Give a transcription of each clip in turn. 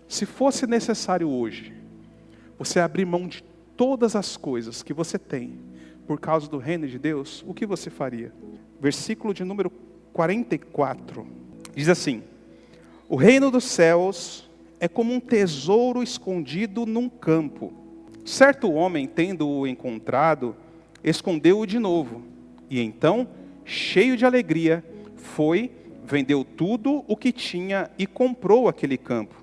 se fosse necessário hoje, você abrir mão de todas as coisas que você tem, por causa do reino de Deus, o que você faria? Versículo de número 44, diz assim: o reino dos céus é como um tesouro escondido num campo. Certo homem, tendo-o encontrado, escondeu-o de novo, e então, cheio de alegria, foi, vendeu tudo o que tinha e comprou aquele campo.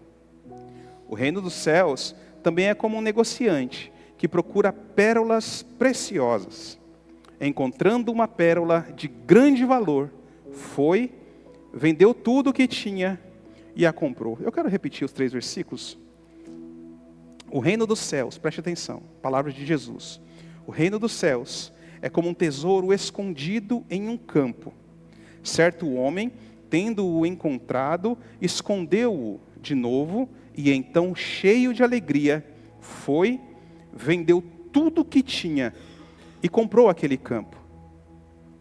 O reino dos céus também é como um negociante que procura pérolas preciosas. Encontrando uma pérola de grande valor, foi, vendeu tudo o que tinha e a comprou. Eu quero repetir os 3 versículos. O reino dos céus, preste atenção, palavras de Jesus. O reino dos céus é como um tesouro escondido em um campo. Certo homem, tendo-o encontrado, escondeu-o de novo, e então, cheio de alegria, foi, vendeu tudo o que tinha e comprou aquele campo.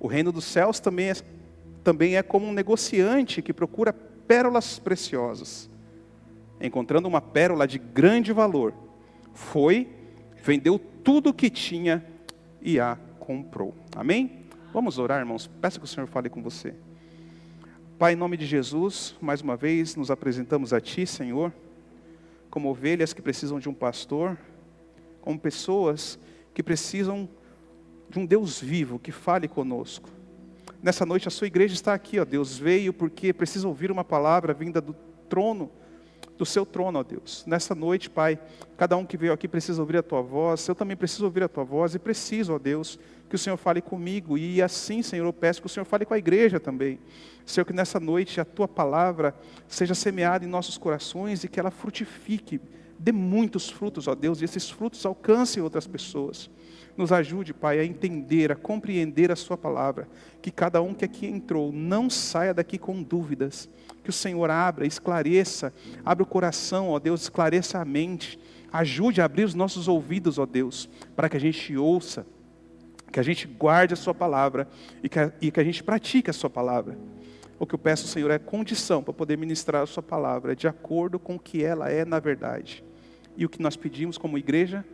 O reino dos céus também é como um negociante que procura pérolas preciosas. Encontrando uma pérola de grande valor, foi, vendeu tudo o que tinha e a comprou. Amém? Vamos orar, irmãos. Peço que o Senhor fale com você. Pai, em nome de Jesus, mais uma vez nos apresentamos a Ti, Senhor, como ovelhas que precisam de um pastor, como pessoas que precisam de um Deus vivo, que fale conosco. Nessa noite a sua igreja está aqui, ó Deus, veio porque precisa ouvir uma palavra vinda do trono, do seu trono, ó Deus. Nessa noite, Pai, cada um que veio aqui precisa ouvir a Tua voz, eu também preciso ouvir a Tua voz e preciso, ó Deus, que o Senhor fale comigo. E assim, Senhor, eu peço que o Senhor fale com a igreja também. Senhor, que nessa noite a Tua palavra seja semeada em nossos corações e que ela frutifique, dê muitos frutos, ó Deus, e esses frutos alcancem outras pessoas. Nos ajude, Pai, a entender, a compreender a Sua palavra. Que cada um que aqui entrou não saia daqui com dúvidas. Que o Senhor abra, esclareça, abra o coração, ó Deus, esclareça a mente. Ajude a abrir os nossos ouvidos, ó Deus, para que a gente ouça, que a gente guarde a Sua palavra e que a gente pratique a Sua palavra. O que eu peço, Senhor, é condição para poder ministrar a Sua palavra de acordo com o que ela é na verdade. E o que nós pedimos como igreja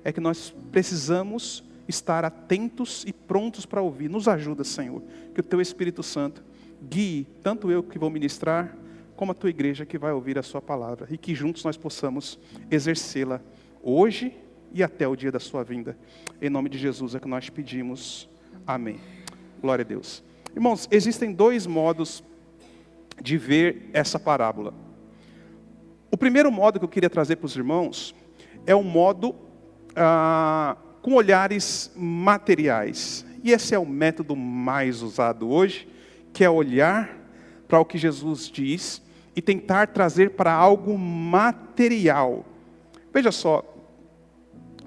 é que nós precisamos estar atentos e prontos para ouvir. Nos ajuda, Senhor, que o Teu Espírito Santo guie tanto eu que vou ministrar, como a Tua igreja que vai ouvir a Sua palavra. E que juntos nós possamos exercê-la hoje e até o dia da Sua vinda. Em nome de Jesus é que nós pedimos. Amém. Glória a Deus. Irmãos, existem 2 modos de ver essa parábola. O primeiro modo que eu queria trazer para os irmãos é o modo com olhares materiais. E esse é o método mais usado hoje, que é olhar para o que Jesus diz e tentar trazer para algo material. Veja só,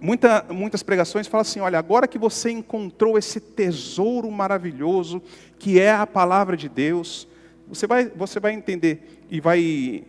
muitas pregações falam assim, olha, agora que você encontrou esse tesouro maravilhoso, que é a palavra de Deus, você vai entender e vai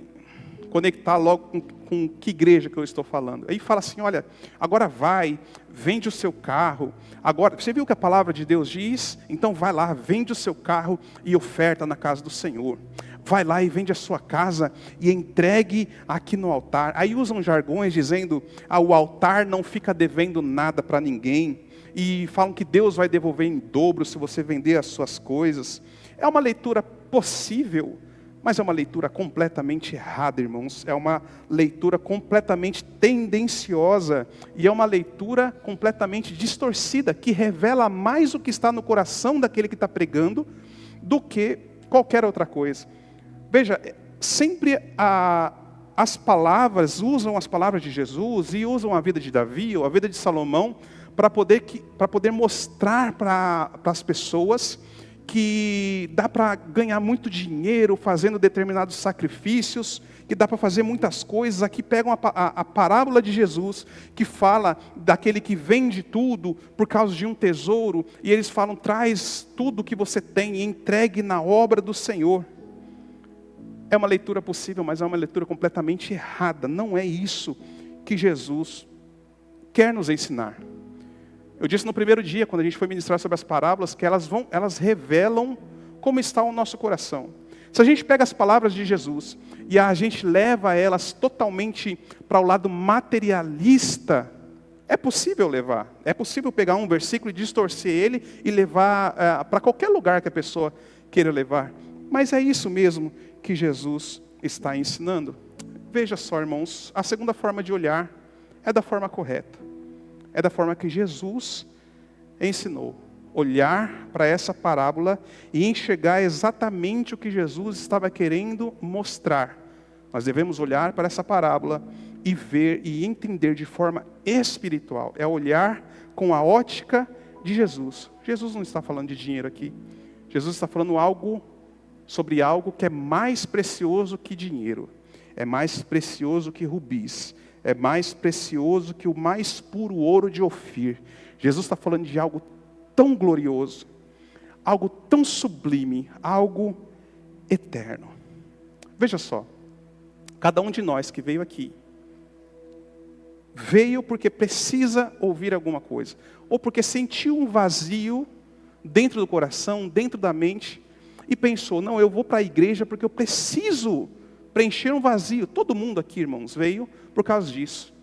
conectar logo com que igreja que eu estou falando. Aí fala assim, olha, agora vai, vende o seu carro. Agora, você viu o que a palavra de Deus diz? Então vai lá, vende o seu carro e oferta na casa do Senhor. Vai lá e vende a sua casa e entregue aqui no altar. Aí usam jargões dizendo, o altar não fica devendo nada para ninguém. E falam que Deus vai devolver em dobro se você vender as suas coisas. É uma leitura possível, mas é uma leitura completamente errada, irmãos. É uma leitura completamente tendenciosa. E é uma leitura completamente distorcida, que revela mais o que está no coração daquele que está pregando, do que qualquer outra coisa. Veja, sempre as palavras, usam as palavras de Jesus, e usam a vida de Davi, ou a vida de Salomão, para poder mostrar para as pessoas que dá para ganhar muito dinheiro fazendo determinados sacrifícios, que dá para fazer muitas coisas. Aqui pegam a parábola de Jesus, que fala daquele que vende tudo por causa de um tesouro, e eles falam, traz tudo que você tem e entregue na obra do Senhor. É uma leitura possível, mas é uma leitura completamente errada. Não é isso que Jesus quer nos ensinar. Eu disse no primeiro dia, quando a gente foi ministrar sobre as parábolas, que elas revelam como está o nosso coração. Se a gente pega as palavras de Jesus e a gente leva elas totalmente para o lado materialista, é possível levar. É possível pegar um versículo e distorcer ele e levar para qualquer lugar que a pessoa queira levar. Mas é isso mesmo que Jesus está ensinando. Veja só, irmãos, a segunda forma de olhar é da forma correta. É da forma que Jesus ensinou. Olhar para essa parábola e enxergar exatamente o que Jesus estava querendo mostrar. Nós devemos olhar para essa parábola e ver e entender de forma espiritual. É olhar com a ótica de Jesus. Jesus não está falando de dinheiro aqui. Jesus está falando sobre algo que é mais precioso que dinheiro. É mais precioso que rubis. É mais precioso que o mais puro ouro de Ofir. Jesus está falando de algo tão glorioso, algo tão sublime, algo eterno. Veja só, cada um de nós que veio aqui, veio porque precisa ouvir alguma coisa, ou porque sentiu um vazio dentro do coração, dentro da mente, e pensou, não, eu vou para a igreja porque eu preciso preencher um vazio. Todo mundo aqui, irmãos, veio por causa disso.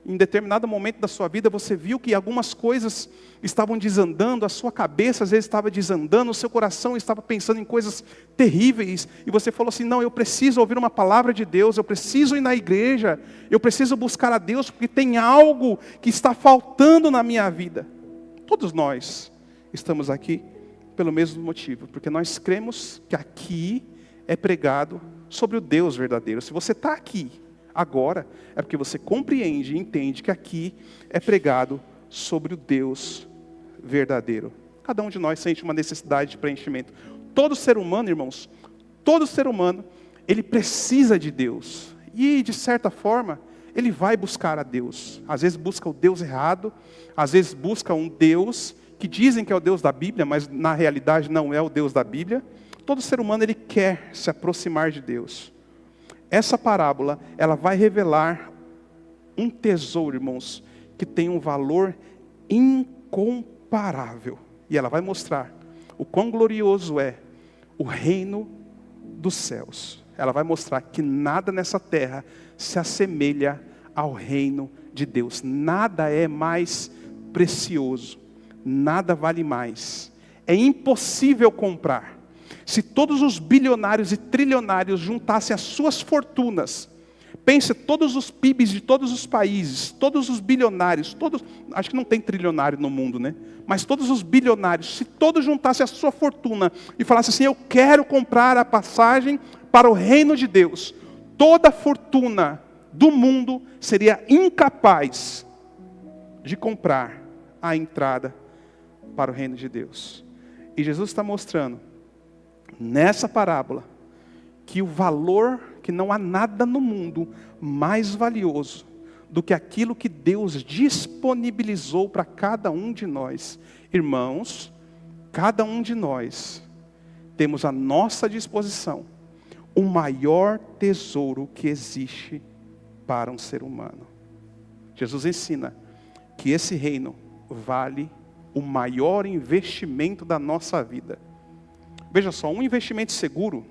Em determinado momento da sua vida, você viu que algumas coisas estavam desandando, a sua cabeça às vezes estava desandando, o seu coração estava pensando em coisas terríveis, e você falou assim, não, eu preciso ouvir uma palavra de Deus, eu preciso ir na igreja, eu preciso buscar a Deus, porque tem algo que está faltando na minha vida. Todos nós estamos aqui pelo mesmo motivo, porque nós cremos que aqui é pregado sobre o Deus verdadeiro. Se você está aqui agora, é porque você compreende e entende que aqui é pregado sobre o Deus verdadeiro. Cada um de nós sente uma necessidade de preenchimento. Todo ser humano, irmãos, todo ser humano, ele precisa de Deus. E, de certa forma, ele vai buscar a Deus. Às vezes busca o Deus errado, às vezes busca um Deus que dizem que é o Deus da Bíblia, mas na realidade não é o Deus da Bíblia. Todo ser humano, ele quer se aproximar de Deus. Essa parábola, ela vai revelar um tesouro, irmãos, que tem um valor incomparável. E ela vai mostrar o quão glorioso é o reino dos céus. Ela vai mostrar que nada nessa terra se assemelha ao reino de Deus. Nada é mais precioso. Nada vale mais. É impossível comprar. Se todos os bilionários e trilionários juntassem as suas fortunas, pense todos os PIBs de todos os países, todos os bilionários, acho que não tem trilionário no mundo, né? Mas todos os bilionários, se todos juntassem a sua fortuna e falassem assim, eu quero comprar a passagem para o reino de Deus, toda a fortuna do mundo seria incapaz de comprar a entrada para o reino de Deus. E Jesus está mostrando nessa parábola que o valor, que não há nada no mundo mais valioso do que aquilo que Deus disponibilizou para cada um de nós. Irmãos, cada um de nós temos à nossa disposição o maior tesouro que existe para um ser humano. Jesus ensina que esse reino vale o maior investimento da nossa vida. Veja só, um investimento seguro,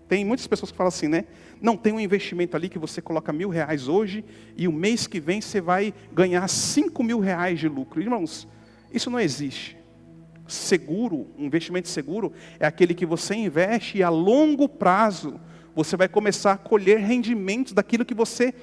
tem muitas pessoas que falam assim, né? Não, tem um investimento ali que você coloca R$1.000 hoje e o mês que vem você vai ganhar R$5.000 de lucro. Irmãos, isso não existe. Seguro, um investimento seguro é aquele que você investe e a longo prazo você vai começar a colher rendimentos daquilo que você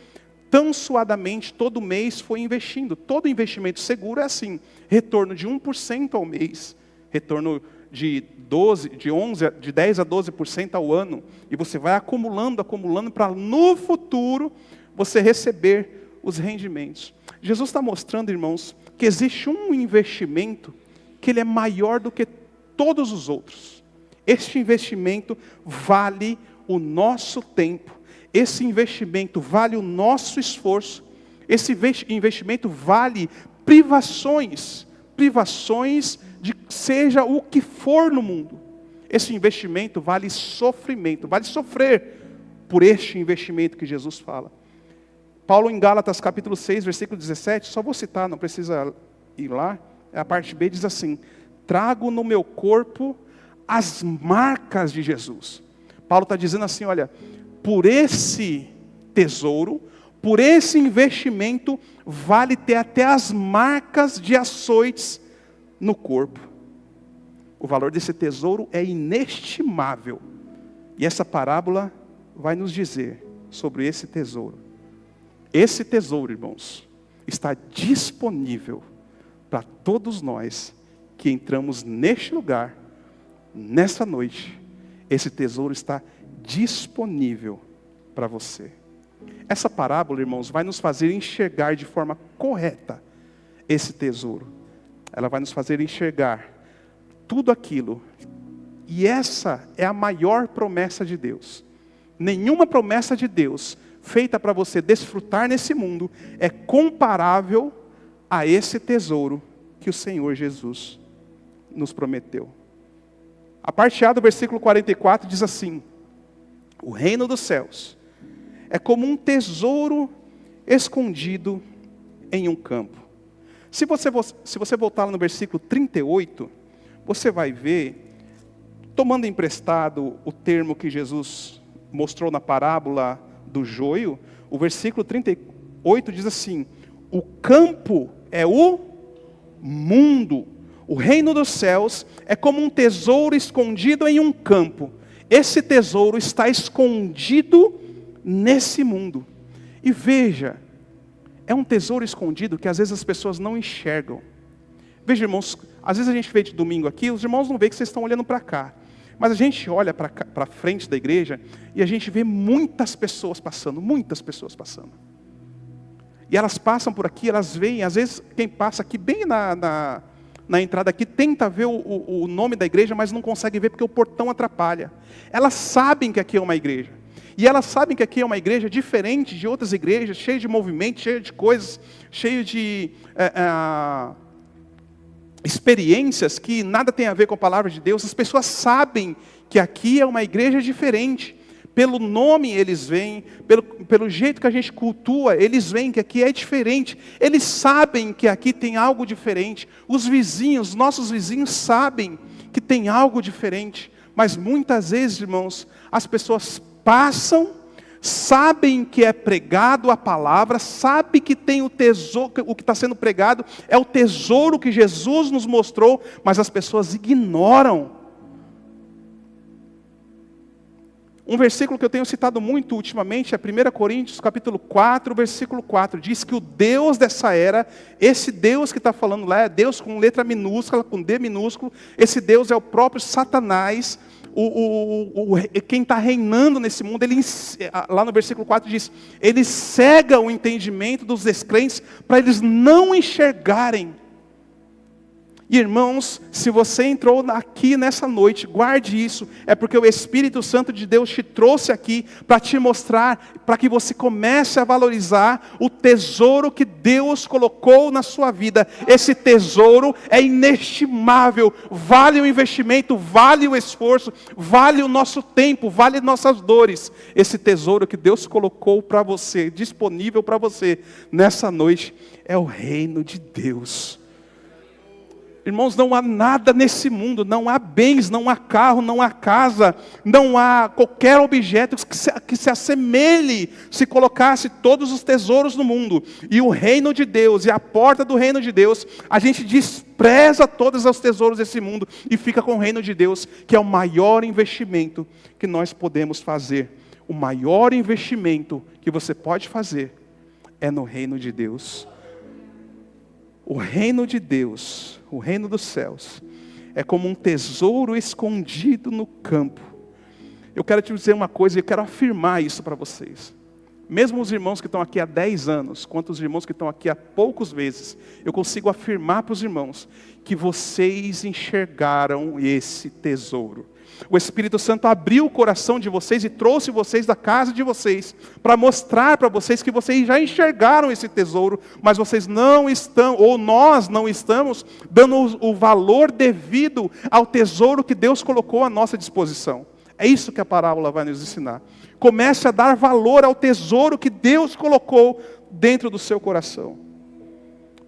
tão suadamente todo mês foi investindo. Todo investimento seguro é assim, retorno de 1% ao mês, retorno de 10 a 12% ao ano, e você vai acumulando para no futuro você receber os rendimentos. Jesus está mostrando, irmãos, que existe um investimento que ele é maior do que todos os outros. Este investimento vale o nosso tempo, esse investimento vale o nosso esforço, esse investimento vale privações de seja o que for no mundo. Esse investimento vale sofrimento, vale sofrer por este investimento que Jesus fala. Paulo em Gálatas capítulo 6, versículo 17, só vou citar, não precisa ir lá, a parte B diz assim, trago no meu corpo as marcas de Jesus, Paulo está dizendo assim, olha, por esse tesouro, por esse investimento, vale ter até as marcas de açoites no corpo. O valor desse tesouro é inestimável. E essa parábola vai nos dizer sobre esse tesouro. Esse tesouro, irmãos, está disponível para todos nós que entramos neste lugar, nessa noite. Esse tesouro está disponível para você. Essa parábola, irmãos, vai nos fazer enxergar de forma correta esse tesouro. Ela vai nos fazer enxergar tudo aquilo. E essa é a maior promessa de Deus. Nenhuma promessa de Deus feita para você desfrutar nesse mundo é comparável a esse tesouro que o Senhor Jesus nos prometeu. A parte A do versículo 44 diz assim: o reino dos céus é como um tesouro escondido em um campo. Se você voltar lá no versículo 38, você vai ver, tomando emprestado o termo que Jesus mostrou na parábola do joio, o versículo 38 diz assim: o campo é o mundo. O reino dos céus é como um tesouro escondido em um campo. Esse tesouro está escondido nesse mundo. E veja, é um tesouro escondido que às vezes as pessoas não enxergam. Veja, irmãos, às vezes a gente vê de domingo aqui, os irmãos não veem que vocês estão olhando para cá. Mas a gente olha para a frente da igreja e a gente vê muitas pessoas passando, muitas pessoas passando. E elas passam por aqui, elas veem, às vezes quem passa aqui bem na entrada aqui, tenta ver o nome da igreja, mas não consegue ver porque o portão atrapalha. Elas sabem que aqui é uma igreja. E elas sabem que aqui é uma igreja diferente de outras igrejas, cheia de movimento, cheia de coisas, cheia de experiências que nada tem a ver com a palavra de Deus. As pessoas sabem que aqui é uma igreja diferente. Pelo nome eles veem, pelo jeito que a gente cultua, eles veem que aqui é diferente. Eles sabem que aqui tem algo diferente. Os vizinhos, nossos vizinhos sabem que tem algo diferente. Mas muitas vezes, irmãos, as pessoas passam, sabem que é pregado a palavra, sabem que tem o tesouro, o que está sendo pregado é o tesouro que Jesus nos mostrou, mas as pessoas ignoram. Um versículo que eu tenho citado muito ultimamente é 1 Coríntios capítulo 4, versículo 4. Diz que o Deus dessa era, esse Deus que está falando lá, é Deus com letra minúscula, com D minúsculo. Esse Deus é o próprio Satanás, quem está reinando nesse mundo. Ele, lá no versículo 4 diz, ele cega o entendimento dos descrentes para eles não enxergarem. Irmãos, se você entrou aqui nessa noite, guarde isso, é porque o Espírito Santo de Deus te trouxe aqui para te mostrar, para que você comece a valorizar o tesouro que Deus colocou na sua vida. Esse tesouro é inestimável, vale o investimento, vale o esforço, vale o nosso tempo, vale nossas dores. Esse tesouro que Deus colocou para você, disponível para você nessa noite, é o reino de Deus. Irmãos, não há nada nesse mundo, não há bens, não há carro, não há casa, não há qualquer objeto que se assemelhe se colocasse todos os tesouros no mundo. E o reino de Deus, e a porta do reino de Deus, a gente despreza todos os tesouros desse mundo e fica com o reino de Deus, que é o maior investimento que nós podemos fazer. O maior investimento que você pode fazer é no reino de Deus. O reino de Deus, o reino dos céus, é como um tesouro escondido no campo. Eu quero te dizer uma coisa, e eu quero afirmar isso para vocês. Mesmo os irmãos que estão aqui há 10 anos, quanto os irmãos que estão aqui há poucos meses, eu consigo afirmar para os irmãos que vocês enxergaram esse tesouro. O Espírito Santo abriu o coração de vocês e trouxe vocês da casa de vocês para mostrar para vocês que vocês já enxergaram esse tesouro, mas vocês não estão, ou nós não estamos, dando o valor devido ao tesouro que Deus colocou à nossa disposição. É isso que a parábola vai nos ensinar. Comece a dar valor ao tesouro que Deus colocou dentro do seu coração.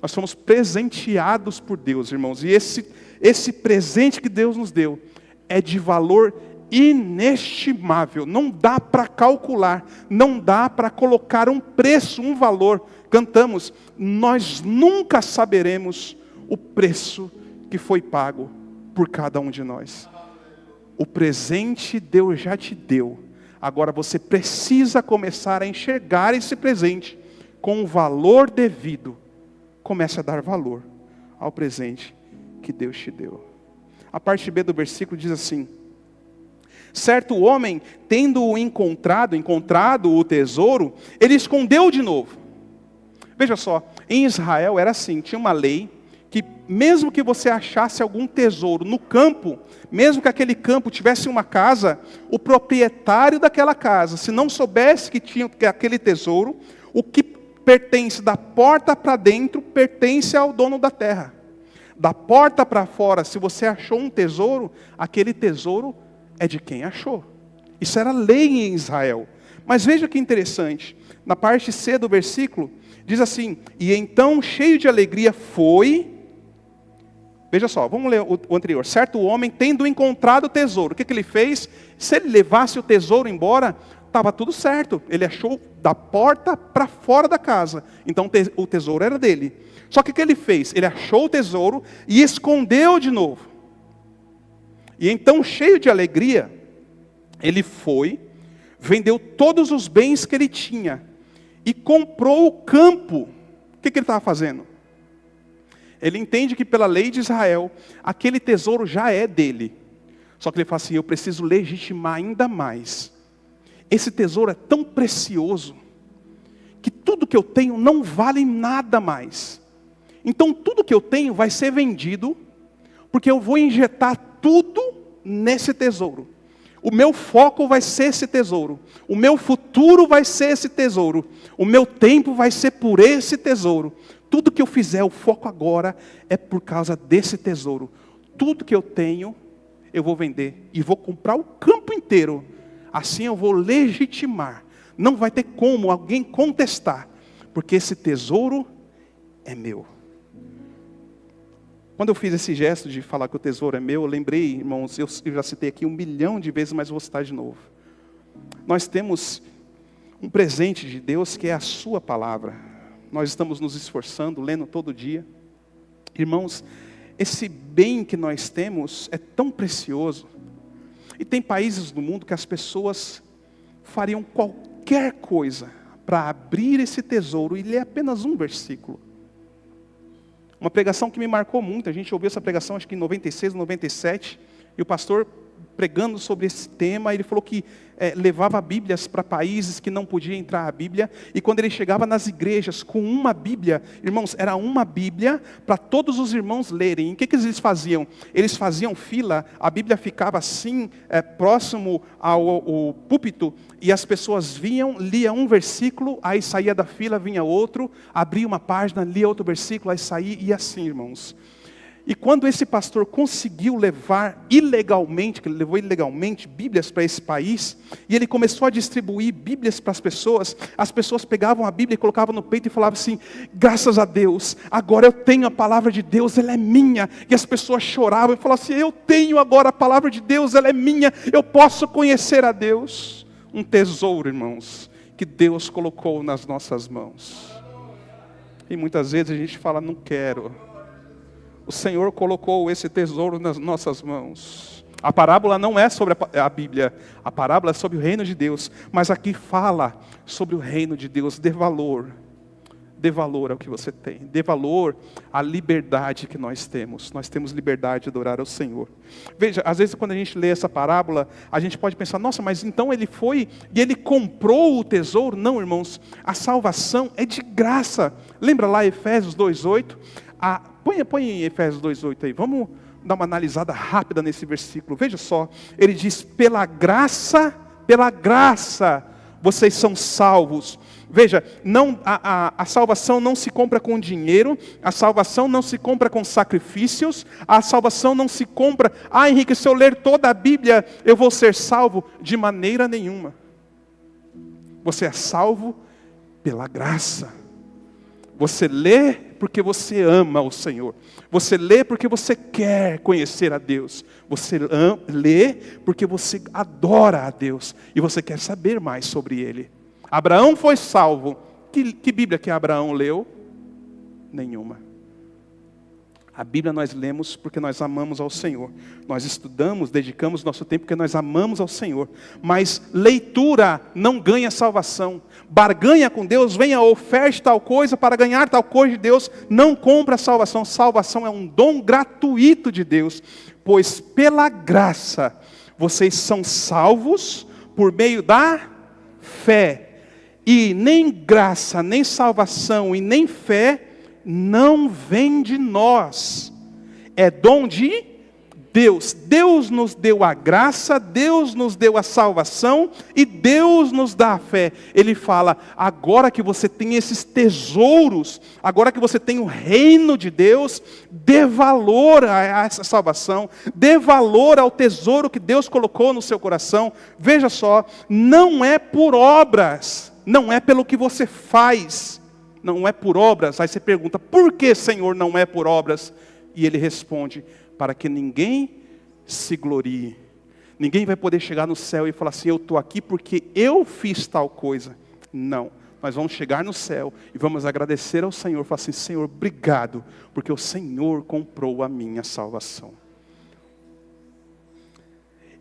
Nós somos presenteados por Deus, irmãos, e esse presente que Deus nos deu é de valor inestimável. Não dá para calcular, não dá para colocar um preço, um valor. Cantamos, nós nunca saberemos o preço que foi pago por cada um de nós. O presente Deus já te deu. Agora você precisa começar a enxergar esse presente com o valor devido. Comece a dar valor ao presente que Deus te deu. A parte B do versículo diz assim: certo homem, tendo encontrado o tesouro, ele escondeu de novo. Veja só, em Israel era assim, tinha uma lei que mesmo que você achasse algum tesouro no campo, mesmo que aquele campo tivesse uma casa, o proprietário daquela casa, se não soubesse que tinha aquele tesouro, o que pertence da porta para dentro, pertence ao dono da terra. Da porta para fora, se você achou um tesouro, aquele tesouro é de quem achou. Isso era lei em Israel. Mas veja que interessante, na parte C do versículo, diz assim: e então, cheio de alegria, foi... Veja só, vamos ler o anterior. Certo homem, tendo encontrado o tesouro, o que ele fez? Se ele levasse o tesouro embora, estava tudo certo. Ele achou da porta para fora da casa. Então o tesouro era dele. Só que o que ele fez? Ele achou o tesouro e escondeu de novo. E então, cheio de alegria, ele foi, vendeu todos os bens que ele tinha e comprou o campo. O que ele estava fazendo? Ele entende que pela lei de Israel, aquele tesouro já é dele. Só que ele fala assim, eu preciso legitimar ainda mais. Esse tesouro é tão precioso, que tudo que eu tenho não vale nada mais. Então tudo que eu tenho vai ser vendido, porque eu vou injetar tudo nesse tesouro. O meu foco vai ser esse tesouro. O meu futuro vai ser esse tesouro. O meu tempo vai ser por esse tesouro. Tudo que eu fizer, o foco agora é por causa desse tesouro. Tudo que eu tenho, eu vou vender. E vou comprar o campo inteiro. Assim eu vou legitimar. Não vai ter como alguém contestar. Porque esse tesouro é meu. Quando eu fiz esse gesto de falar que o tesouro é meu, eu lembrei, irmãos, eu já citei aqui 1 milhão de vezes, mas vou citar de novo. Nós temos um presente de Deus que é a sua palavra. Nós estamos nos esforçando, lendo todo dia. Irmãos, esse bem que nós temos é tão precioso. E tem países do mundo que as pessoas fariam qualquer coisa para abrir esse tesouro e ler apenas um versículo. Uma pregação que me marcou muito, a gente ouviu essa pregação acho que em 96, 97, e o pastor pregando sobre esse tema, ele falou que levava Bíblias para países que não podia entrar a Bíblia, e quando ele chegava nas igrejas com uma Bíblia, irmãos, era uma Bíblia para todos os irmãos lerem. E o que eles faziam? Eles faziam fila, a Bíblia ficava assim, próximo ao púlpito, e as pessoas vinham, lia um versículo, aí saía da fila, vinha outro, abria uma página, lia outro versículo, aí saía, e assim, irmãos. E quando esse pastor conseguiu levar ilegalmente, que ele levou ilegalmente Bíblias para esse país, e ele começou a distribuir Bíblias para as pessoas pegavam a Bíblia e colocavam no peito e falavam assim, graças a Deus, agora eu tenho a palavra de Deus, ela é minha. E as pessoas choravam e falavam assim, eu tenho agora a palavra de Deus, ela é minha, eu posso conhecer a Deus. Um tesouro, irmãos, que Deus colocou nas nossas mãos. E muitas vezes a gente fala, não quero. O Senhor colocou esse tesouro nas nossas mãos. A parábola não é sobre a Bíblia. A parábola é sobre o reino de Deus. Mas aqui fala sobre o reino de Deus. Dê valor. Dê valor ao que você tem. Dê valor à liberdade que nós temos. Nós temos liberdade de adorar ao Senhor. Veja, às vezes quando a gente lê essa parábola, a gente pode pensar, nossa, mas então ele foi e ele comprou o tesouro? Não, irmãos. A salvação é de graça. Lembra lá Efésios 2:8? Põe em Efésios 2:8 aí, vamos dar uma analisada rápida nesse versículo. Veja só, ele diz, pela graça, vocês são salvos. Veja, a salvação não se compra com dinheiro, a salvação não se compra com sacrifícios, a salvação não se compra, Henrique, se eu ler toda a Bíblia, eu vou ser salvo. De maneira nenhuma. Você é salvo pela graça. Você lê porque você ama o Senhor. Você lê porque você quer conhecer a Deus. Você lê porque você adora a Deus. E você quer saber mais sobre Ele. Abraão foi salvo. Que Bíblia que Abraão leu? Nenhuma. A Bíblia nós lemos porque nós amamos ao Senhor. Nós estudamos, dedicamos nosso tempo porque nós amamos ao Senhor. Mas leitura não ganha salvação. Barganha com Deus, venha, oferte tal coisa para ganhar tal coisa de Deus. Não compra a salvação. Salvação é um dom gratuito de Deus. Pois pela graça vocês são salvos por meio da fé. E nem graça, nem salvação e nem fé não vem de nós, é dom de Deus. Deus nos deu a graça, Deus nos deu a salvação e Deus nos dá a fé. Ele fala, agora que você tem esses tesouros, agora que você tem o reino de Deus, dê valor a essa salvação, dê valor ao tesouro que Deus colocou no seu coração. Veja só, não é por obras, não é pelo que você faz, não é por obras. Aí você pergunta, por que, Senhor, não é por obras? E Ele responde, para que ninguém se glorie. Ninguém vai poder chegar no céu e falar assim, eu estou aqui porque eu fiz tal coisa. Não, nós vamos chegar no céu e vamos agradecer ao Senhor. Falar assim, Senhor, obrigado, porque o Senhor comprou a minha salvação.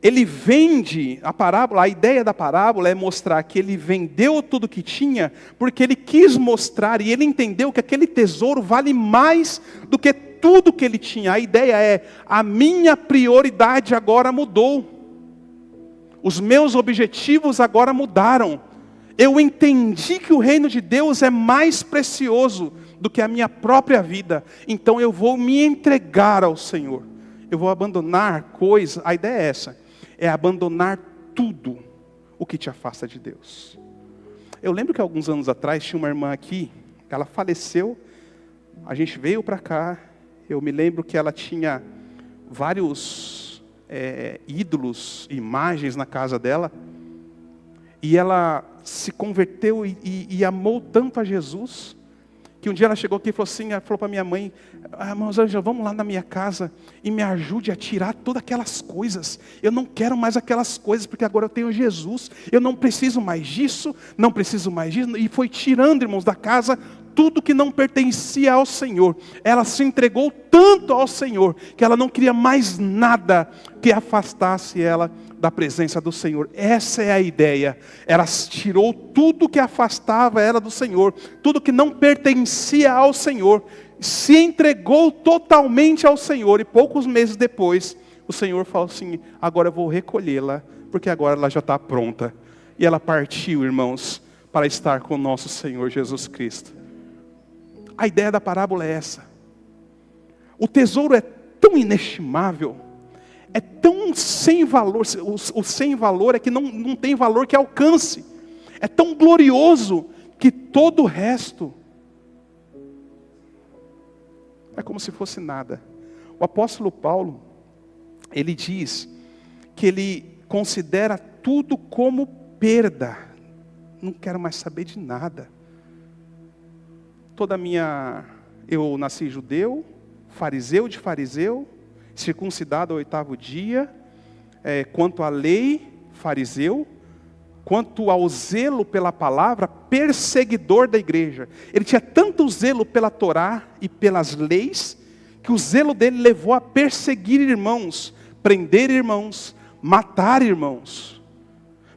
Ele vende a parábola, a ideia da parábola é mostrar que ele vendeu tudo que tinha, porque ele quis mostrar e ele entendeu que aquele tesouro vale mais do que tudo que ele tinha. A ideia é, a minha prioridade agora mudou. Os meus objetivos agora mudaram. Eu entendi que o reino de Deus é mais precioso do que a minha própria vida. Então eu vou me entregar ao Senhor. Eu vou abandonar coisas, a ideia é essa. É abandonar tudo o que te afasta de Deus. Eu lembro que alguns anos atrás tinha uma irmã aqui, ela faleceu, a gente veio para cá, eu me lembro que ela tinha vários ídolos, imagens na casa dela, e ela se converteu e amou tanto a Jesus, que um dia ela chegou aqui e falou assim, ela falou para minha mãe, irmã Ângela, vamos lá na minha casa e me ajude a tirar todas aquelas coisas. Eu não quero mais aquelas coisas, porque agora eu tenho Jesus. Eu não preciso mais disso, não preciso mais disso. E foi tirando, irmãos, da casa tudo que não pertencia ao Senhor. Ela se entregou tanto ao Senhor, que ela não queria mais nada que afastasse ela da presença do Senhor. Essa é a ideia. Ela tirou tudo que afastava ela do Senhor, tudo que não pertencia ao Senhor, se entregou totalmente ao Senhor, e poucos meses depois, o Senhor falou assim, agora eu vou recolhê-la, porque agora ela já está pronta. E ela partiu, irmãos, para estar com o nosso Senhor Jesus Cristo. A ideia da parábola é essa. O tesouro é tão inestimável, é tão sem valor, o sem valor é que não tem valor que alcance. É tão glorioso que todo o resto é como se fosse nada. O apóstolo Paulo, ele diz que ele considera tudo como perda. Não quero mais saber de nada. Eu nasci judeu, fariseu de fariseu, circuncidado ao 8º dia, quanto à lei, fariseu, quanto ao zelo pela palavra, perseguidor da igreja. Ele tinha tanto zelo pela Torá e pelas leis, que o zelo dele levou a perseguir irmãos, prender irmãos, matar irmãos.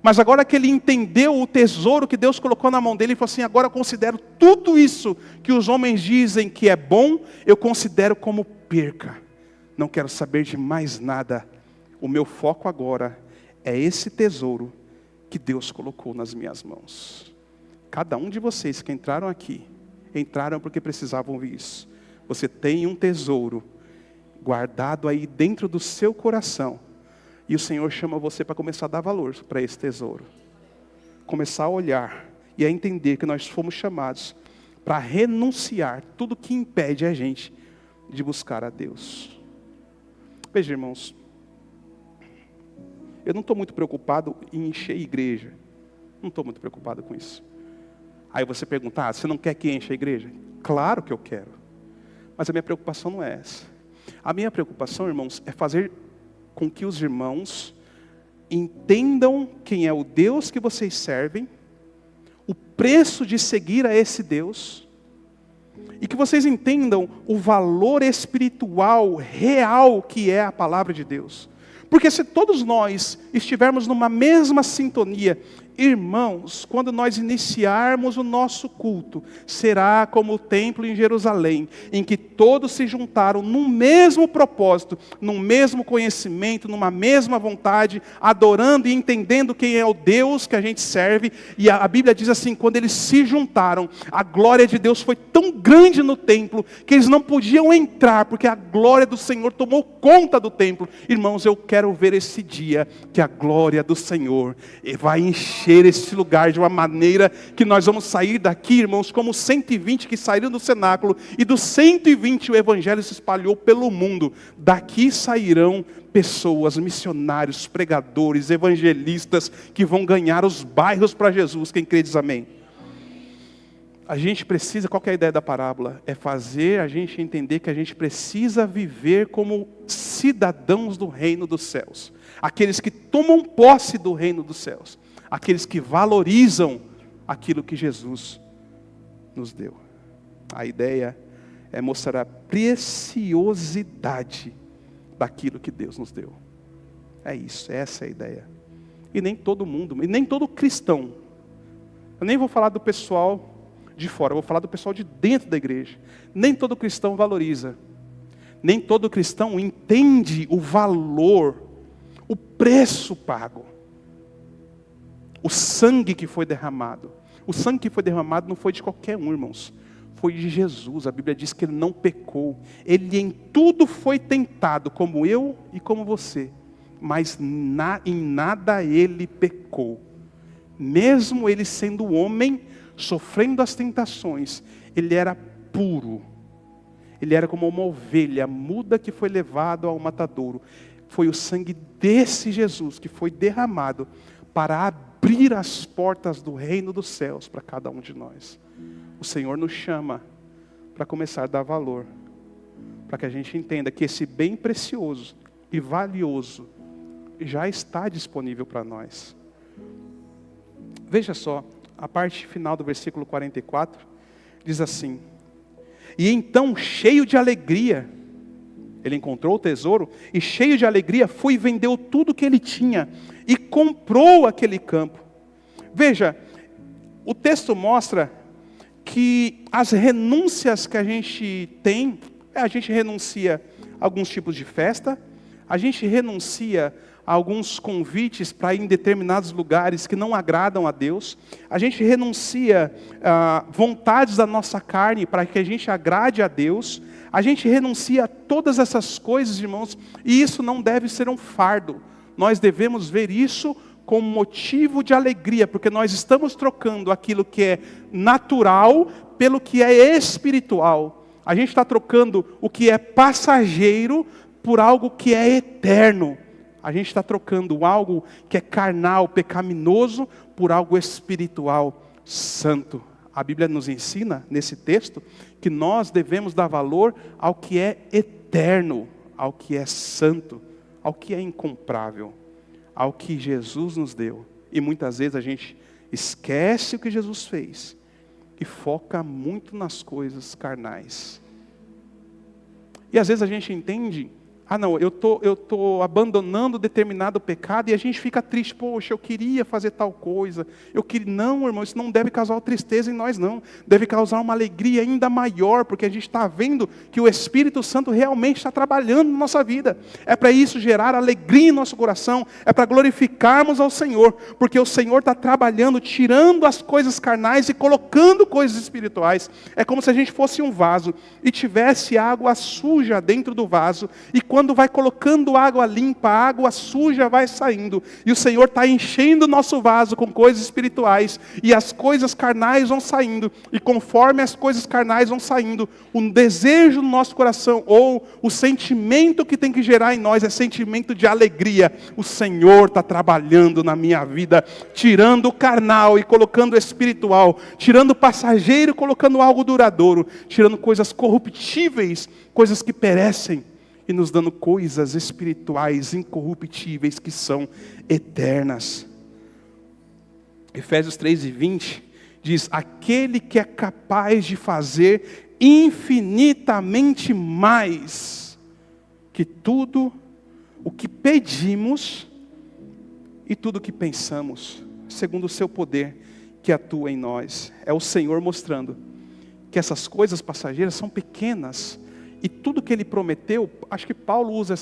Mas agora que ele entendeu o tesouro que Deus colocou na mão dele, ele falou assim, agora eu considero tudo isso que os homens dizem que é bom, eu considero como perca. Não quero saber de mais nada. O meu foco agora é esse tesouro que Deus colocou nas minhas mãos. Cada um de vocês que entraram aqui, entraram porque precisavam ouvir isso. Você tem um tesouro guardado aí dentro do seu coração. E o Senhor chama você para começar a dar valor para esse tesouro. Começar a olhar e a entender que nós fomos chamados para renunciar tudo que impede a gente de buscar a Deus. Veja, irmãos, eu não estou muito preocupado em encher a igreja. Não estou muito preocupado com isso. Aí você pergunta, você não quer que encha a igreja? Claro que eu quero. Mas a minha preocupação não é essa. A minha preocupação, irmãos, é fazer com que os irmãos entendam quem é o Deus que vocês servem, o preço de seguir a esse Deus, e que vocês entendam o valor espiritual, real que é a palavra de Deus. Porque se todos nós estivermos numa mesma sintonia, irmãos, quando nós iniciarmos o nosso culto, será como o templo em Jerusalém, em que todos se juntaram num mesmo propósito, num mesmo conhecimento, numa mesma vontade, adorando e entendendo quem é o Deus que a gente serve. E a Bíblia diz assim, quando eles se juntaram, a glória de Deus foi tão grande no templo, que eles não podiam entrar, porque a glória do Senhor tomou conta do templo. Irmãos, eu quero ver esse dia, que a glória do Senhor vai encher esse lugar de uma maneira que nós vamos sair daqui, irmãos, como 120 que saíram do cenáculo, e dos 120 o evangelho se espalhou pelo mundo. Daqui sairão pessoas, missionários, pregadores, evangelistas, que vão ganhar os bairros para Jesus. Quem crê diz amém. A gente precisa, qual que é a ideia da parábola? É fazer a gente entender que a gente precisa viver como cidadãos do reino dos céus. Aqueles que tomam posse do reino dos céus. Aqueles que valorizam aquilo que Jesus nos deu. A ideia é mostrar a preciosidade daquilo que Deus nos deu. É isso, essa é a ideia. E nem todo mundo, e nem todo cristão. Eu nem vou falar do pessoal de fora, eu vou falar do pessoal de dentro da igreja. Nem todo cristão valoriza. Nem todo cristão entende o valor, o preço pago. O sangue que foi derramado. O sangue que foi derramado não foi de qualquer um, irmãos. Foi de Jesus. A Bíblia diz que ele não pecou. Ele em tudo foi tentado, como eu e como você. Mas em nada ele pecou. Mesmo ele sendo homem, sofrendo as tentações, ele era puro. Ele era como uma ovelha muda que foi levado ao matadouro. Foi o sangue desse Jesus que foi derramado para abrir as portas do reino dos céus para cada um de nós. O Senhor nos chama para começar a dar valor, para que a gente entenda que esse bem precioso e valioso já está disponível para nós. Veja só, a parte final do versículo 44 diz assim: e então, cheio de alegria, ele encontrou o tesouro, e cheio de alegria foi e vendeu tudo que ele tinha, e comprou aquele campo. Veja, o texto mostra que as renúncias que a gente tem, a gente renuncia a alguns tipos de festa, a gente renuncia a alguns convites para ir em determinados lugares que não agradam a Deus, a gente renuncia a vontades da nossa carne para que a gente agrade a Deus, a gente renuncia a todas essas coisas, irmãos, e isso não deve ser um fardo. Nós devemos ver isso como motivo de alegria, porque nós estamos trocando aquilo que é natural pelo que é espiritual. A gente está trocando o que é passageiro por algo que é eterno. A gente está trocando algo que é carnal, pecaminoso, por algo espiritual, santo. A Bíblia nos ensina, nesse texto, que nós devemos dar valor ao que é eterno, ao que é santo, ao que é incomparável, ao que Jesus nos deu. E muitas vezes a gente esquece o que Jesus fez e foca muito nas coisas carnais. E às vezes a gente entende, não, eu tô abandonando determinado pecado, e a gente fica triste, poxa, eu queria fazer tal coisa, não, irmão, isso não deve causar tristeza em nós não, deve causar uma alegria ainda maior, porque a gente está vendo que o Espírito Santo realmente está trabalhando na nossa vida, é para isso gerar alegria em nosso coração, é para glorificarmos ao Senhor, porque o Senhor está trabalhando, tirando as coisas carnais e colocando coisas espirituais. É como se a gente fosse um vaso, e tivesse água suja dentro do vaso, e quando quando vai colocando água limpa, a água suja vai saindo. E o Senhor está enchendo o nosso vaso com coisas espirituais. E as coisas carnais vão saindo. E conforme as coisas carnais vão saindo, o desejo no nosso coração, ou o sentimento que tem que gerar em nós, é sentimento de alegria. O Senhor está trabalhando na minha vida, tirando o carnal e colocando o espiritual. Tirando o passageiro e colocando algo duradouro. Tirando coisas corruptíveis, coisas que perecem, e nos dando coisas espirituais incorruptíveis que são eternas. Efésios 3:20 diz: aquele que é capaz de fazer infinitamente mais que tudo o que pedimos e tudo o que pensamos, segundo o seu poder que atua em nós. É o Senhor mostrando que essas coisas passageiras são pequenas, e tudo que Ele prometeu, acho que Paulo usa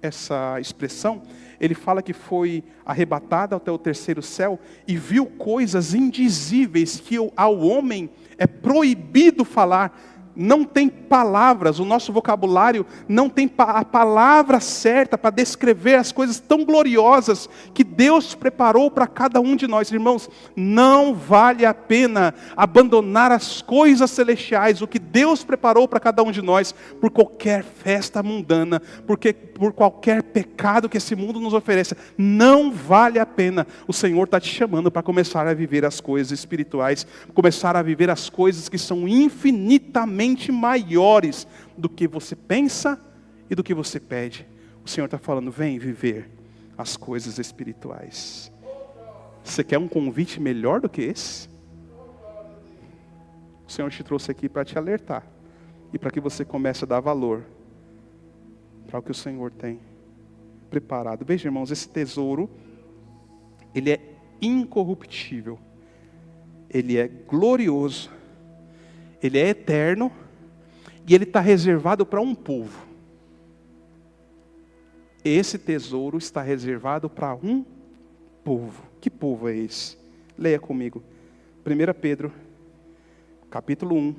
essa expressão, ele fala que foi arrebatado até o terceiro céu, e viu coisas indizíveis, que ao homem é proibido falar. Não tem palavras, o nosso vocabulário não tem a palavra certa para descrever as coisas tão gloriosas que Deus preparou para cada um de nós. Irmãos, não vale a pena abandonar as coisas celestiais, o que Deus preparou para cada um de nós, por qualquer festa mundana, por qualquer pecado que esse mundo nos ofereça. Não vale a pena. O Senhor está te chamando para começar a viver as coisas espirituais, começar a viver as coisas que são infinitamente maiores do que você pensa e do que você pede. O Senhor está falando: vem viver as coisas espirituais. Você quer um convite melhor do que esse? O Senhor te trouxe aqui para te alertar, e para que você comece a dar valor para o que o Senhor tem preparado. Veja, irmãos, esse tesouro, ele é incorruptível, ele é glorioso, ele é eterno, e ele está reservado para um povo. Esse tesouro está reservado para um povo. Que povo é esse? Leia comigo. 1 Pedro, capítulo 1,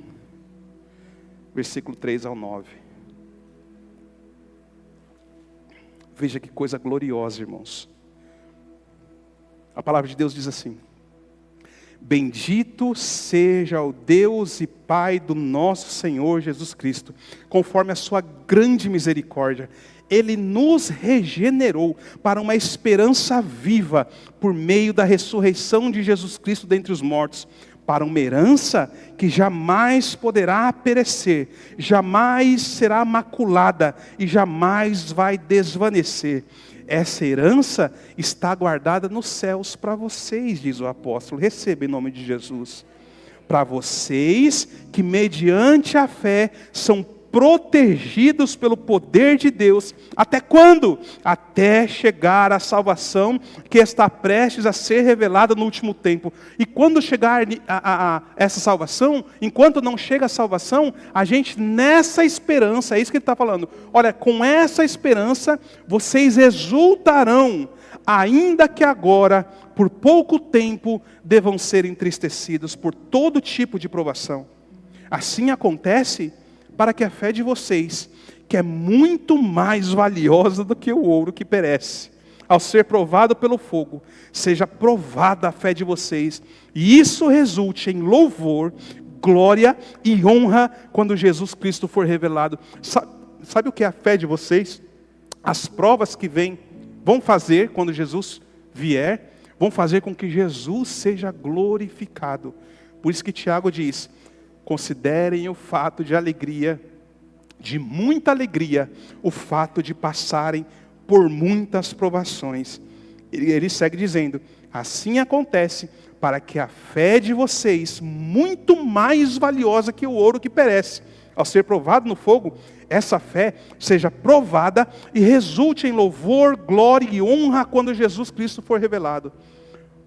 versículo 3 ao 9. Veja que coisa gloriosa, irmãos. A palavra de Deus diz assim: bendito seja o Deus e Pai do nosso Senhor Jesus Cristo, conforme a sua grande misericórdia. Ele nos regenerou para uma esperança viva, por meio da ressurreição de Jesus Cristo dentre os mortos, para uma herança que jamais poderá perecer, jamais será maculada e jamais vai desvanecer. Essa herança está guardada nos céus para vocês, diz o apóstolo. Receba em nome de Jesus. Para vocês que mediante a fé são protegidos pelo poder de Deus. Até quando? Até chegar a salvação que está prestes a ser revelada no último tempo. E quando chegar a essa salvação, enquanto não chega a salvação, a gente nessa esperança, é isso que ele está falando. Olha, com essa esperança, vocês exultarão, ainda que agora, por pouco tempo, devam ser entristecidos por todo tipo de provação. Assim acontece para que a fé de vocês, que é muito mais valiosa do que o ouro que perece, ao ser provado pelo fogo, seja provada a fé de vocês, e isso resulte em louvor, glória e honra, quando Jesus Cristo for revelado. Sabe o que é a fé de vocês? As provas que vão fazer quando Jesus vier, vão fazer com que Jesus seja glorificado. Por isso que Tiago diz: considerem o fato de alegria, de muita alegria, o fato de passarem por muitas provações. Ele segue dizendo: assim acontece para que a fé de vocês, muito mais valiosa que o ouro que perece, ao ser provado no fogo, essa fé seja provada e resulte em louvor, glória e honra quando Jesus Cristo for revelado.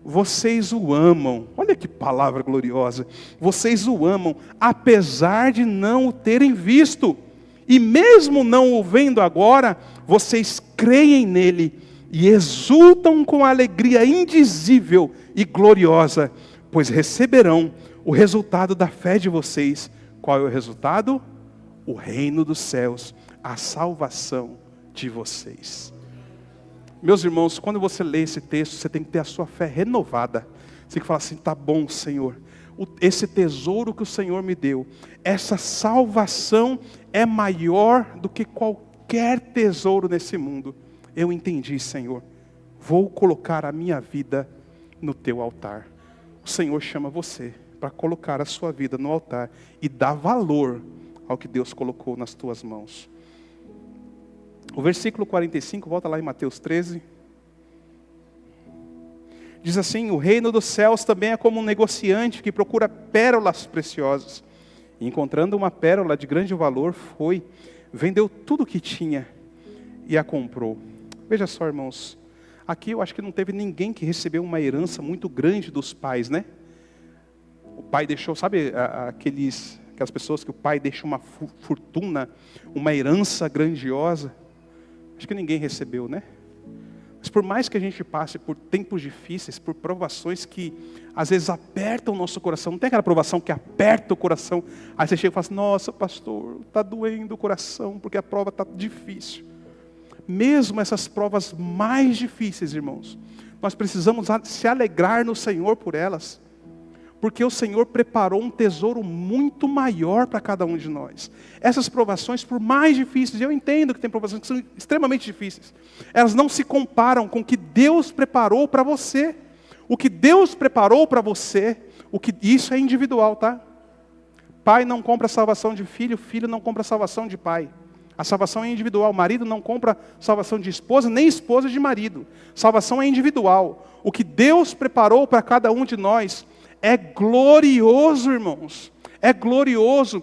Vocês o amam. Olha que palavra gloriosa. Vocês o amam, apesar de não o terem visto. E mesmo não o vendo agora, vocês creem nele e exultam com alegria indizível e gloriosa, pois receberão o resultado da fé de vocês. Qual é o resultado? O reino dos céus. a salvação de vocês. Meus irmãos, quando você lê esse texto, você tem que ter a sua fé renovada. Você tem que falar assim, tá bom, Senhor, esse tesouro que o Senhor me deu, essa salvação é maior do que qualquer tesouro nesse mundo. Eu entendi, Senhor, vou colocar a minha vida no teu altar. O Senhor chama você para colocar a sua vida no altar e dar valor ao que Deus colocou nas tuas mãos. O versículo 45, volta lá em Mateus 13. Diz assim, o reino dos céus também é como um negociante que procura pérolas preciosas. E encontrando uma pérola de grande valor, vendeu tudo o que tinha e a comprou. Veja só, irmãos, aqui eu acho que não teve ninguém que recebeu uma herança muito grande dos pais, né? O pai deixou, sabe aquelas pessoas que o pai deixa uma fortuna, uma herança grandiosa? Acho que ninguém recebeu, né? Mas por mais que a gente passe por tempos difíceis, por provações que às vezes apertam o nosso coração, não tem aquela provação que aperta o coração, aí você chega e fala assim, nossa pastor, está doendo o coração, porque a prova está difícil. Mesmo essas provas mais difíceis, irmãos, nós precisamos se alegrar no Senhor por elas, porque o Senhor preparou um tesouro muito maior para cada um de nós. Essas provações, por mais difíceis, eu entendo que tem provações que são extremamente difíceis, elas não se comparam com o que Deus preparou para você. O que Deus preparou para você, isso é individual, tá? Pai não compra a salvação de filho, filho não compra a salvação de pai. A salvação é individual, marido não compra salvação de esposa, nem esposa de marido. Salvação é individual. O que Deus preparou para cada um de nós é glorioso, irmãos. É glorioso.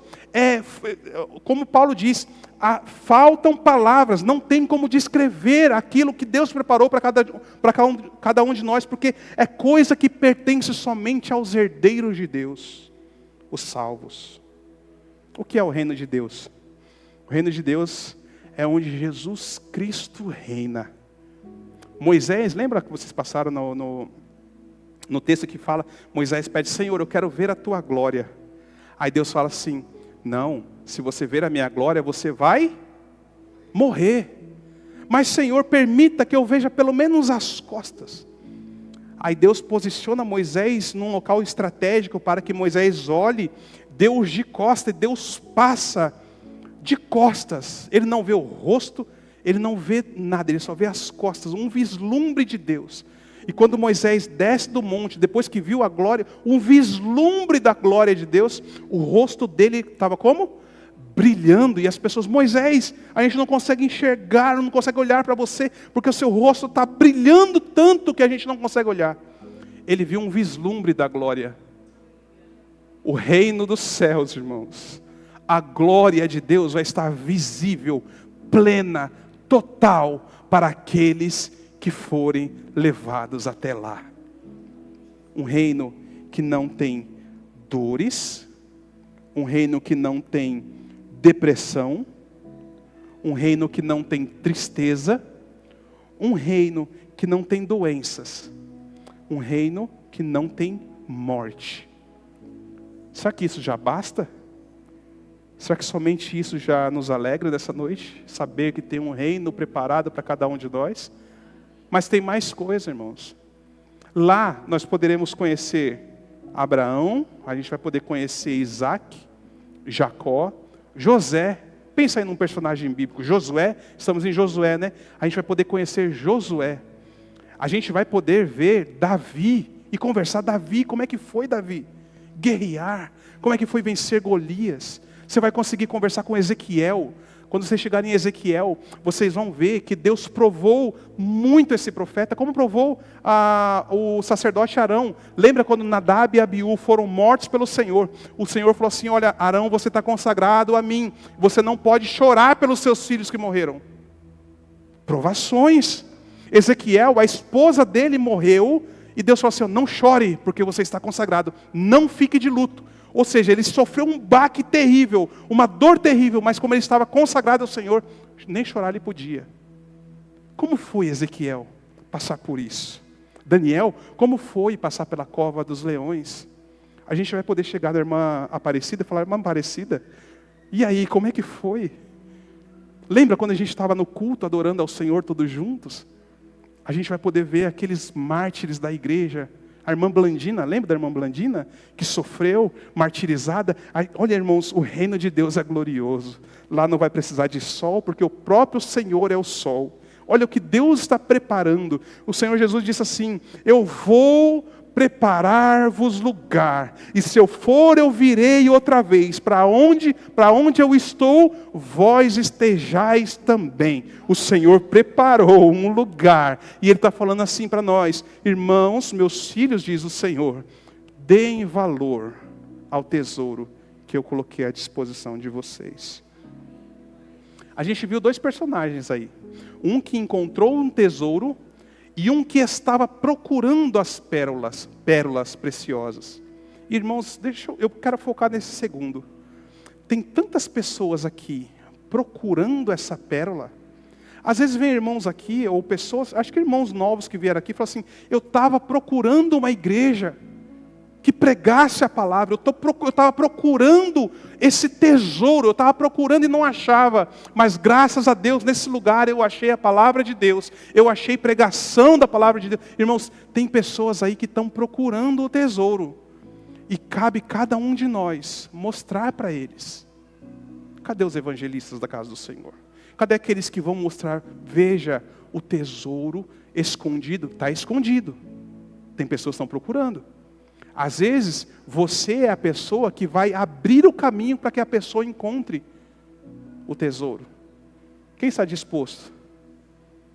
Como Paulo diz, faltam palavras, não tem como descrever aquilo que Deus preparou para cada um de nós, porque é coisa que pertence somente aos herdeiros de Deus, os salvos. O que é o reino de Deus? O reino de Deus é onde Jesus Cristo reina. Moisés, lembra que vocês passaram no texto que fala, Moisés pede, Senhor, eu quero ver a tua glória. Aí Deus fala assim, não, se você ver a minha glória, você vai morrer. Mas Senhor, permita que eu veja pelo menos as costas. Aí Deus posiciona Moisés num local estratégico para que Moisés olhe Deus de costas, e Deus passa de costas. Ele não vê o rosto, ele não vê nada, ele só vê as costas, um vislumbre de Deus. E quando Moisés desce do monte, depois que viu a glória, um vislumbre da glória de Deus, o rosto dele estava como? Brilhando. E as pessoas, Moisés, a gente não consegue enxergar, não consegue olhar para você, porque o seu rosto está brilhando tanto que a gente não consegue olhar. Ele viu um vislumbre da glória. O reino dos céus, irmãos. A glória de Deus vai estar visível, plena, total, para aqueles que forem levados até lá. Um reino que não tem dores, um reino que não tem depressão, um reino que não tem tristeza, um reino que não tem doenças, um reino que não tem morte. Será que isso já basta? Será que somente isso já nos alegra dessa noite? Saber que tem um reino preparado para cada um de nós? Mas tem mais coisa, irmãos. Lá nós poderemos conhecer Abraão, a gente vai poder conhecer Isaac, Jacó, José. Pensa aí num personagem bíblico, Josué, estamos em Josué, né? A gente vai poder conhecer Josué. A gente vai poder ver Davi e conversar. Davi, como é que foi Davi? Guerrear, como é que foi vencer Golias? Você vai conseguir conversar com Ezequiel. Quando vocês chegarem em Ezequiel, vocês vão ver que Deus provou muito esse profeta, como provou o sacerdote Arão. Lembra quando Nadab e Abiú foram mortos pelo Senhor? O Senhor falou assim, olha, Arão, você está consagrado a mim. Você não pode chorar pelos seus filhos que morreram. Provações. Ezequiel, a esposa dele morreu, e Deus falou assim, não chore, porque você está consagrado. Não fique de luto. Ou seja, ele sofreu um baque terrível, uma dor terrível, mas como ele estava consagrado ao Senhor, nem chorar ele podia. Como foi Ezequiel passar por isso? Daniel, como foi passar pela cova dos leões? A gente vai poder chegar da irmã Aparecida e falar, irmã Aparecida, e aí, como é que foi? Lembra quando a gente estava no culto adorando ao Senhor todos juntos? A gente vai poder ver aqueles mártires da igreja. A irmã Blandina, lembra da irmã Blandina? Que sofreu, martirizada. Olha, irmãos, o reino de Deus é glorioso. Lá não vai precisar de sol, porque o próprio Senhor é o sol. Olha o que Deus está preparando. O Senhor Jesus disse assim: eu vou preparar-vos lugar. E se eu for, eu virei outra vez. Para onde eu estou, vós estejais também. O Senhor preparou um lugar. E Ele está falando assim para nós: irmãos, meus filhos, diz o Senhor, deem valor ao tesouro que eu coloquei à disposição de vocês. A gente viu dois personagens aí. Um que encontrou um tesouro e um que estava procurando as pérolas preciosas. Irmãos, eu quero focar nesse segundo. Tem tantas pessoas aqui procurando essa pérola. Às vezes vem irmãos aqui, ou pessoas, acho que irmãos novos que vieram aqui, falam assim: eu estava procurando uma igreja que pregasse a palavra, eu estava procurando esse tesouro, eu estava procurando e não achava, mas graças a Deus, nesse lugar eu achei a palavra de Deus, eu achei pregação da palavra de Deus. Irmãos, tem pessoas aí que estão procurando o tesouro, e cabe cada um de nós mostrar para eles. Cadê os evangelistas da casa do Senhor? Cadê aqueles que vão mostrar: veja, o tesouro escondido, está escondido. Tem pessoas que estão procurando. Às vezes, você é a pessoa que vai abrir o caminho para que a pessoa encontre o tesouro. Quem está disposto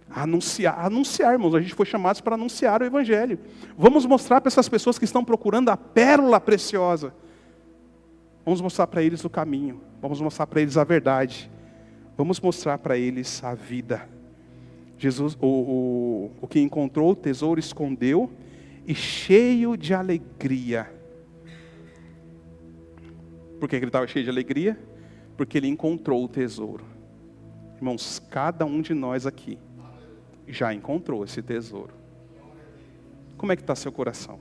a anunciar, irmãos? A gente foi chamados para anunciar o Evangelho. Vamos mostrar para essas pessoas que estão procurando a pérola preciosa. Vamos mostrar para eles o caminho. Vamos mostrar para eles a verdade. Vamos mostrar para eles a vida. Jesus, o que encontrou o tesouro, escondeu, e cheio de alegria. Por que ele estava cheio de alegria? Porque ele encontrou o tesouro. Irmãos, cada um de nós aqui já encontrou esse tesouro. Como é que está seu coração?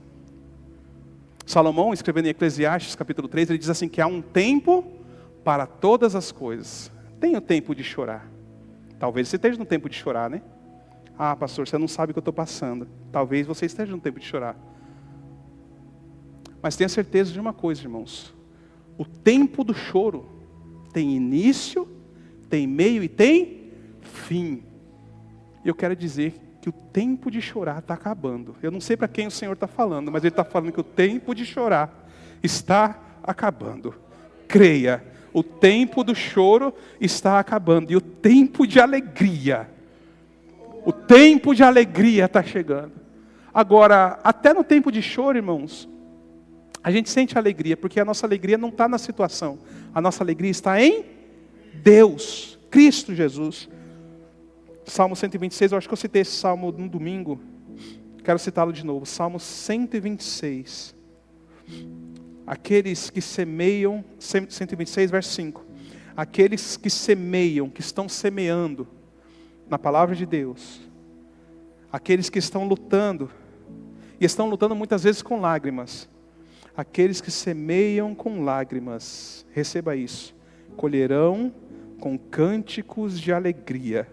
Salomão, escrevendo em Eclesiastes capítulo 3, ele diz assim que há um tempo para todas as coisas. Tem o tempo de chorar. Talvez você esteja no tempo de chorar, né? Ah, pastor, você não sabe o que eu estou passando. Talvez você esteja no tempo de chorar. Mas tenha certeza de uma coisa, irmãos. O tempo do choro tem início, tem meio e tem fim. E eu quero dizer que o tempo de chorar está acabando. Eu não sei para quem o Senhor está falando, mas Ele está falando que o tempo de chorar está acabando. Creia, o tempo do choro está acabando. E o tempo de alegria, o tempo de alegria está chegando. Agora, até no tempo de choro, irmãos, a gente sente alegria, porque a nossa alegria não está na situação. A nossa alegria está em Deus, Cristo Jesus. Salmo 126, eu acho que eu citei esse salmo no domingo. Quero citá-lo de novo. Salmo 126. Aqueles que semeiam, 126, verso 5. Aqueles que semeiam, que estão semeando na palavra de Deus. Aqueles que estão lutando, e estão lutando muitas vezes com lágrimas. Aqueles que semeiam com lágrimas, receba isso, colherão com cânticos de alegria.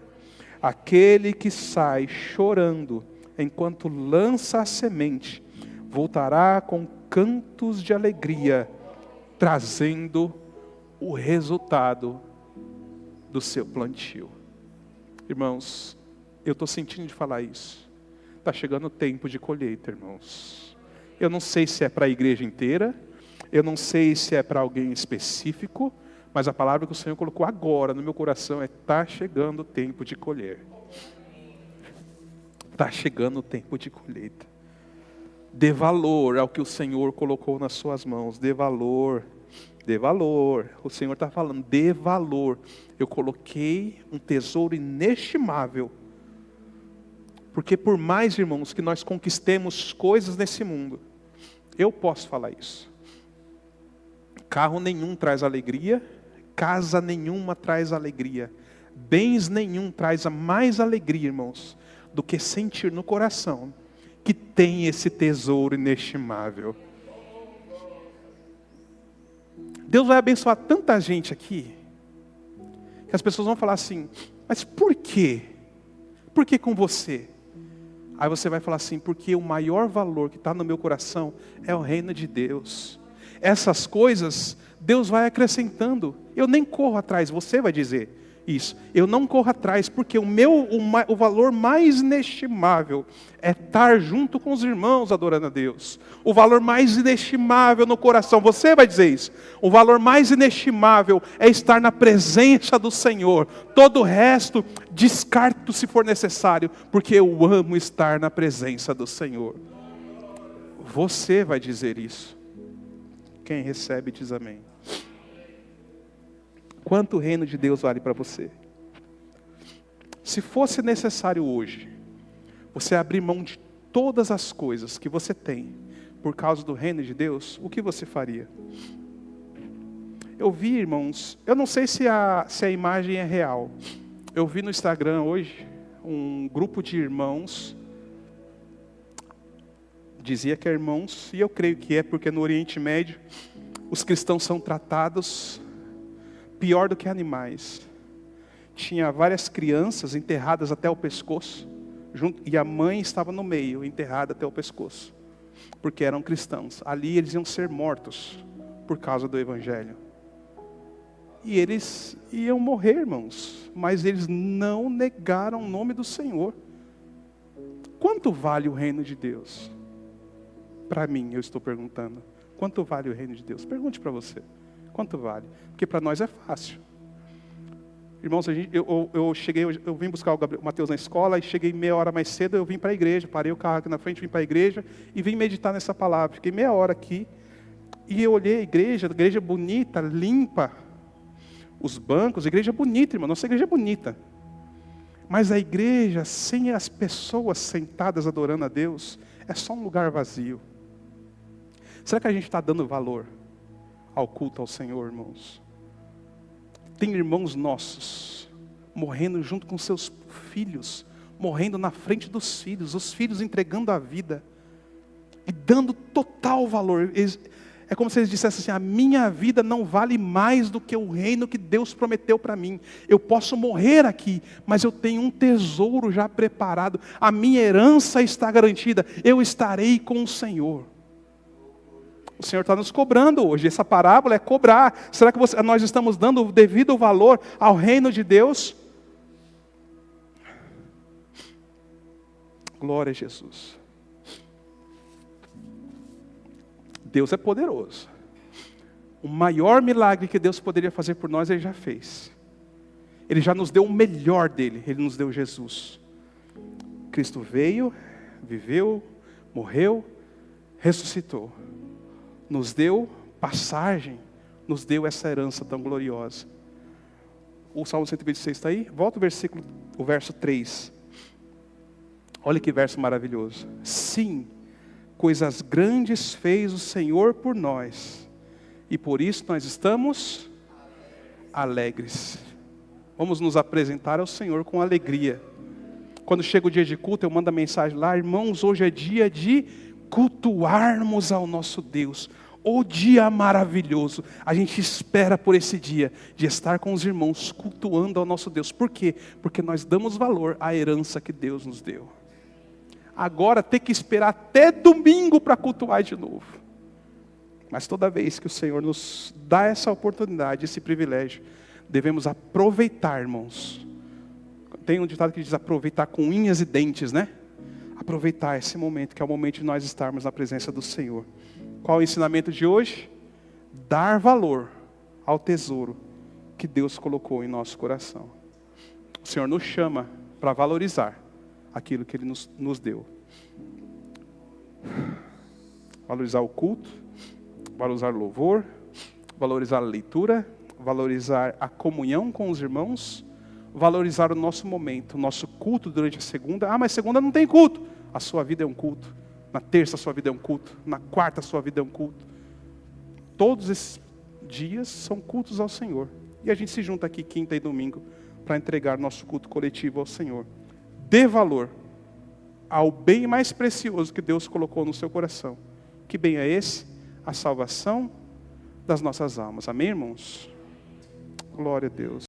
Aquele que sai chorando enquanto lança a semente, voltará com cantos de alegria, trazendo o resultado do seu plantio. Irmãos, eu estou sentindo de falar isso. Está chegando o tempo de colheita, irmãos. Eu não sei se é para a igreja inteira, eu não sei se é para alguém específico, mas a palavra que o Senhor colocou agora no meu coração é: está chegando o tempo de colher. Está chegando o tempo de colheita. Dê valor ao que o Senhor colocou nas suas mãos. Dê valor. Dê valor. O Senhor está falando, dê valor. Eu coloquei um tesouro inestimável. Porque por mais, irmãos, que nós conquistemos coisas nesse mundo, eu posso falar isso. Carro nenhum traz alegria, casa nenhuma traz alegria, bens nenhum traz a mais alegria, irmãos, do que sentir no coração que tem esse tesouro inestimável. Deus vai abençoar tanta gente aqui, Que as pessoas vão falar assim, mas por quê? Por que com você? Aí você vai falar assim, porque o maior valor que está no meu coração é o reino de Deus. Essas coisas, Deus vai acrescentando. Eu nem corro atrás, você vai dizer isso. Eu não corro atrás, porque o valor mais inestimável é estar junto com os irmãos adorando a Deus. O valor mais inestimável no coração, você vai dizer isso. O valor mais inestimável é estar na presença do Senhor. Todo o resto, descarto se for necessário, porque eu amo estar na presença do Senhor. Você vai dizer isso. Quem recebe diz amém. Quanto o reino de Deus vale para você? Se fosse necessário hoje, você abrir mão de todas as coisas que você tem, por causa do reino de Deus, o que você faria? Eu vi, irmãos, eu não sei se a imagem é real. Eu vi no Instagram hoje, um grupo de irmãos, dizia que é irmãos, e eu creio que é, porque no Oriente Médio, os cristãos são tratados pior do que animais. Tinha várias crianças enterradas até o pescoço, e a mãe estava no meio, enterrada até o pescoço, porque eram cristãos. Ali eles iam ser mortos, por causa do Evangelho. E eles iam morrer, irmãos, mas eles não negaram o nome do Senhor. Quanto vale o reino de Deus? Para mim, eu estou perguntando. Quanto vale o reino de Deus? Pergunte para você. Quanto vale? Porque para nós é fácil. Irmãos, eu vim buscar o Mateus na escola e cheguei meia hora mais cedo, eu vim para a igreja, parei o carro aqui na frente, vim para a igreja e vim meditar nessa palavra. Fiquei meia hora aqui e eu olhei a igreja bonita, limpa, os bancos, igreja bonita, irmão, nossa igreja é bonita. Mas a igreja, sem as pessoas sentadas adorando a Deus, é só um lugar vazio. Será que a gente está dando valor ao culto ao Senhor, irmãos? Tem irmãos nossos morrendo junto com seus filhos, morrendo na frente dos filhos, os filhos entregando a vida e dando total valor. É como se eles dissessem assim, a minha vida não vale mais do que o reino que Deus prometeu para mim. Eu posso morrer aqui, mas eu tenho um tesouro já preparado. A minha herança está garantida. Eu estarei com o Senhor. O Senhor está nos cobrando hoje. Essa parábola é cobrar. Será que nós estamos dando o devido valor ao reino de Deus? Glória a Jesus. Deus é poderoso. O maior milagre que Deus poderia fazer por nós, Ele já fez. Ele já nos deu o melhor dele. Ele nos deu Jesus. Cristo veio, viveu, morreu, ressuscitou. Nos deu passagem, nos deu essa herança tão gloriosa. O Salmo 126 está aí? Volta o verso 3. Olha que verso maravilhoso. Sim, coisas grandes fez o Senhor por nós, e por isso nós estamos alegres. Vamos nos apresentar ao Senhor com alegria. Quando chega o dia de culto, eu mando a mensagem lá, irmãos, hoje é dia de cultuarmos ao nosso Deus. O dia maravilhoso. A gente espera por esse dia de estar com os irmãos cultuando ao nosso Deus. Por quê? Porque nós damos valor à herança que Deus nos deu. Agora ter que esperar até domingo para cultuar de novo. Mas toda vez que o Senhor nos dá essa oportunidade, esse privilégio, devemos aproveitar, irmãos. Tem um ditado que diz aproveitar com unhas e dentes, né? Aproveitar esse momento, que é o momento de nós estarmos na presença do Senhor. Qual o ensinamento de hoje? Dar valor ao tesouro que Deus colocou em nosso coração. O Senhor nos chama para valorizar aquilo que Ele nos deu. Valorizar o culto, valorizar o louvor, valorizar a leitura, valorizar a comunhão com os irmãos, valorizar o nosso momento, o nosso culto durante a segunda. Ah, mas segunda não tem culto. A sua vida é um culto. Na terça a sua vida é um culto. Na quarta a sua vida é um culto. Todos esses dias são cultos ao Senhor. E a gente se junta aqui quinta e domingo para entregar nosso culto coletivo ao Senhor. Dê valor ao bem mais precioso que Deus colocou no seu coração. Que bem é esse? A salvação das nossas almas. Amém, irmãos? Glória a Deus.